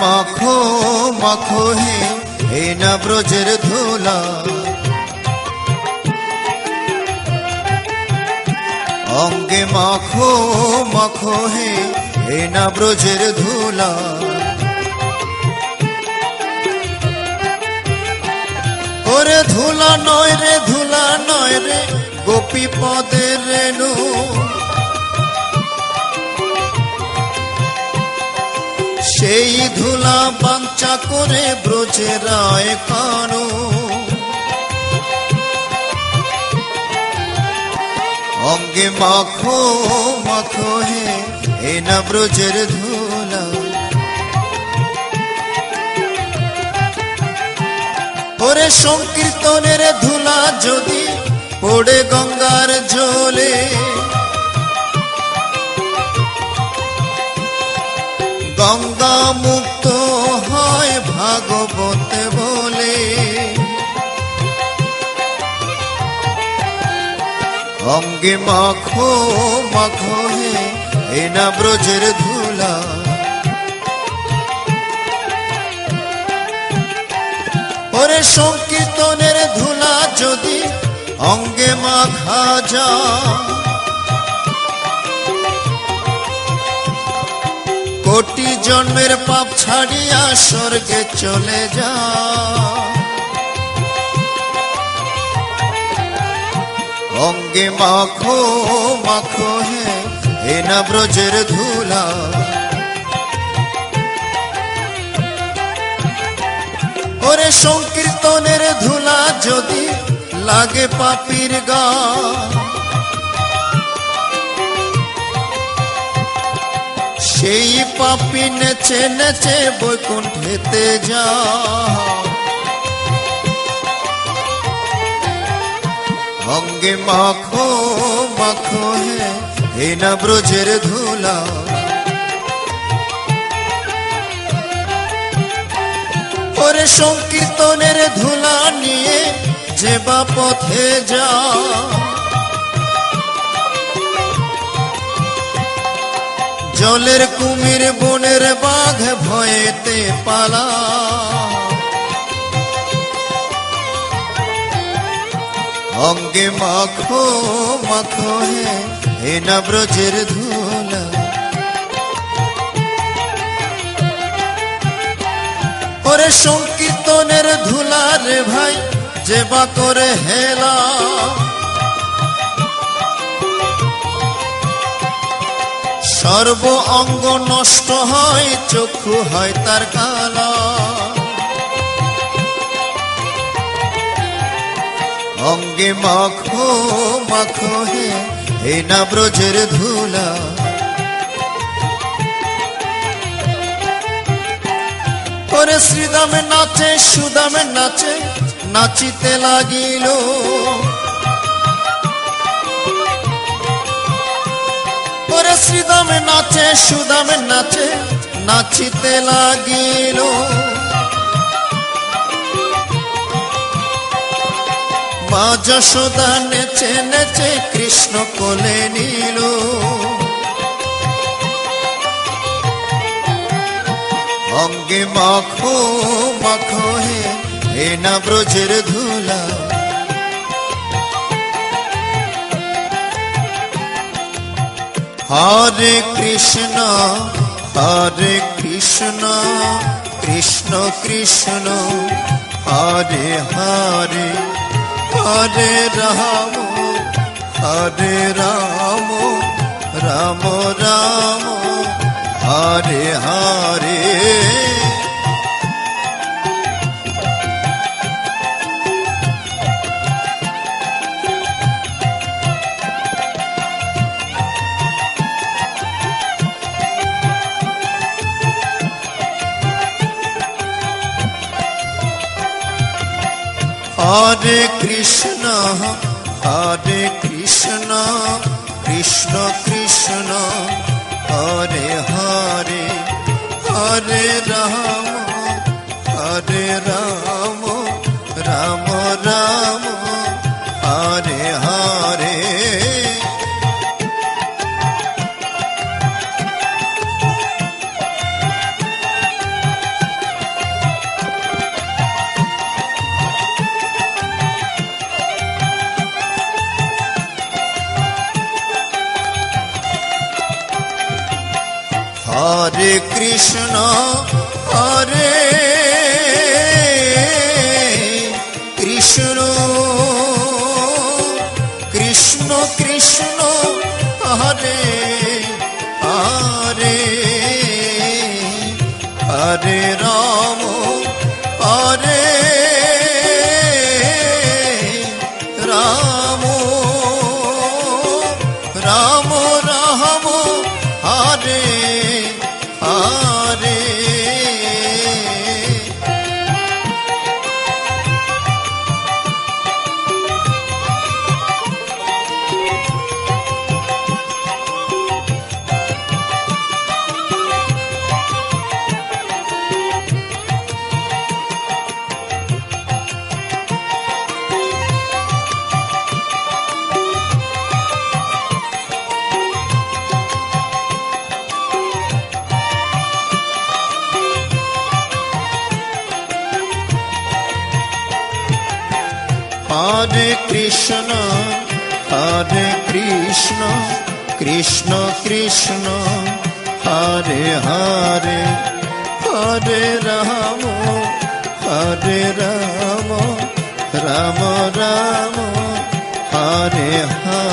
মাখো মাখো হে না ব্রজের ধুলা, অঙ্গে মাখো মাখো হে না ব্রজের ধুলা। ওরে ধুলা নয় রে, ধুলা নয় রে, গোপী পদের রেণু, সেই ধুলা বাঞ্ছা করে ব্রজের রায় কানু। অঙ্গে মাখো মাখো হে না ব্রজের ধুলা। ওরে সংকীর্তনের ধুলা যদি পড়ে গঙ্গার জলে, গঙ্গা মুক্ত হয় ভাগবতে বলে। অঙ্গে মাখো মাখো হে না ব্রজের ধুলা। ওরে সংকীর্তনের ধুলা যদি অঙ্গে মাখা যায়, কোটি জন্মের পাপ ছাড়িয়া স্বর্গে চলে যা। অঙ্গে মাখো মাখো হে না ব্রজের ধুলা। ওরে সংকীর্তনের ধুলা যদি লাগে পাপীর গা, সেই পাপী নেচে নেচে বৈকুণ্ঠেতে যা। অঙ্গে মাখো মাখো হে না ব্রজের ধুলা। ওরে সংকীর্তনের ধুলা নিয়ে যে বা পথে যা, জলের কুমির বনের বাঘ ভয়েতে পালা। অঙ্গে মাখো মাখো হে না ব্রজের ধুলা। ওরে সংকীর্তনের ধুলা রে ভাই যে বা করে হেলা, সর্ব অঙ্গ নষ্ট হয় চক্ষু হয় তার কালা। অঙ্গে মাখো মাখো হে না ব্রজের ধুলা। ওরে শ্রীদামে নাচে সুদামে নাচে নাচিতে লাগিল, ওরে শ্রীদামে নাচে সুদামে নাচে নাচিতে লাগিল। মা যশোদা নেচে নেচে কৃষ্ণ কোলে নিল। অঙ্গে মাখো মাখো হে না ব্রজের ধুলা। হরে কৃষ্ণ কৃষ্ণ কৃষ্ণ হরে হরে, হরে রাম রাম রাম হরে হরে। হরে কৃষ্ণ কৃষ্ণ কৃষ্ণ হরে হরে, হরে রাম রাম রাম হরে হরে। কৃষ্ণ হরে কৃষ্ণ কৃষ্ণ কৃষ্ণ হরে হরে হরে রাম হরে রাম রাম রাম হরে হরে হরে কৃষ্ণ কৃষ্ণ কৃষ্ণ হরে হরে হরে রাম রাম রাম রাম হরে হরে